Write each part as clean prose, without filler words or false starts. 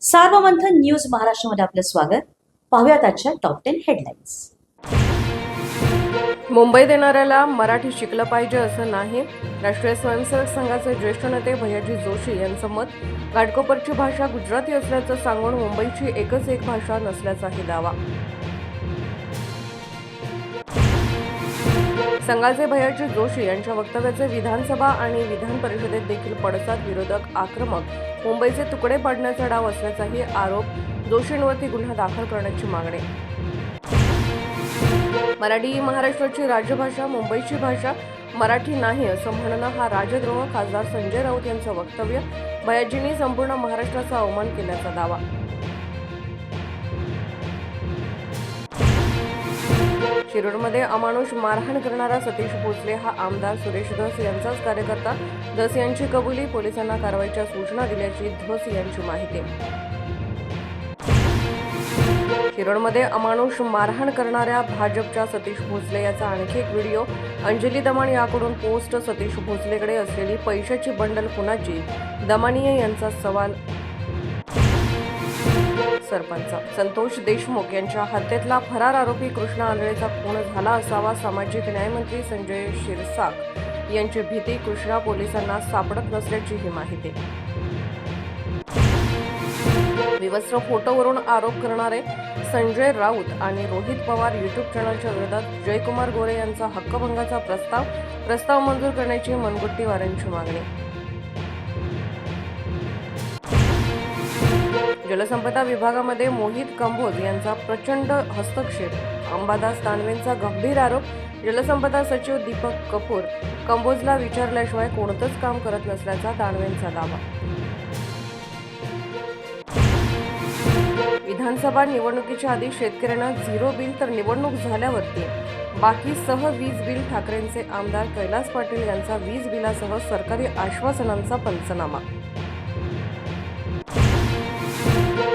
Sarvamanthan news महाराष्ट्रामध्ये आपलं स्वागत. पाहूयात आजच्या टॉप 10 हेडलाईन्स. मुंबईत येणाऱ्याला मराठी शिकलं पाहिजे असं नाही. राष्ट्रीय स्वयंसेवक संघाचे ज्येष्ठ नेते भैयाजी जोशी यांचं मत. घाटकोपरची भाषा गुजराती असल्याचं सांगून मुंबईची एकच एक भाषा नसल्याचाही दावा. संघाचे भैयाजी जोशी यांच्या वक्तव्याचे विधानसभा आणि विधान परिषदेत देखील पडसाद. विरोधक आक्रमक. मुंबईचे तुकडे पाडण्याचा डाव असल्याचाही आरोप. जोशींवरती गुन्हा दाखल करण्याची मागणी. मराठी ही महाराष्ट्राची राजभाषा, मुंबईची भाषा मराठी नाही असं म्हणणं हा राजद्रोह. खासदार संजय राऊत यांचं वक्तव्य. भैयाजींनी संपूर्ण महाराष्ट्राचा अवमान केल्याचा दावा. शिरूरमध्ये अमानुष मारहाण करणारा सतीश भोसले हा आमदार सुरेश धस यांचाच कार्यकर्ता. धस यांची कबुली. पोलिसांना कारवाईच्या सूचना दिल्याची धस यांची माहिती. शिरूरमध्ये अमानुष मारहाण करणाऱ्या भाजपच्या सतीश भोसले याचा आणखी एक व्हिडिओ. अंजली दमाण याकडून पोस्ट. सतीश भोसलेकडे असलेली पैशाची बंडल कुणाची? दमानिये यांचा सवाल. सरपंच संतोष देशमुख यांच्या हत्येतला फरार आरोपी कृष्णा आंधळेचा खून झाला असावा. सामाजिक न्यायमंत्री संजय शिरसाट यांची भीती. कृष्णा पोलिसांना सापडत नसल्याची ही माहिती. विवस्त्र फोटोवरून आरोप करणारे संजय राऊत आणि रोहित पवार यूट्यूब चॅनलच्या विरोधात जयकुमार गोरे यांचा हक्कभंगाचा प्रस्ताव मंजूर करण्याची मनगुट्टीवारांची मागणी. जलसंपदा विभागामध्ये मोहित कंबोज यांचा प्रचंड हस्तक्षेप. अंबादास दानवेंचा गंभीर आरोप. जलसंपदा सचिव दीपक कपूर कंबोजला विचारल्याशिवाय कोणतंच काम करत नसल्याचा दानवेंचा दावा. विधानसभा निवडणुकीच्या आधी शेतकऱ्यांना झिरो बिल तर निवडणूक झाल्यावरती बाकीसह वीज बिल. ठाकरेंचे आमदार कैलास पाटील यांचा वीज बिलासह सरकारी आश्वासनांचा पंचनामा.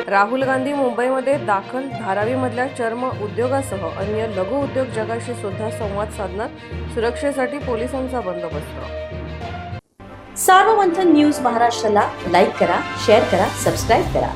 राहुल गांधी मुंबईमध्ये दाखल. धारावीमधल्या चर्म उद्योगासह अन्य लघु उद्योग जगाशी सुद्धा संवाद साधणार. सुरक्षेसाठी पोलिसांचा बंदोबस्त. सार्वमंथन न्यूज महाराष्ट्राला लाईक करा, शेअर करा, सबस्क्राईब करा.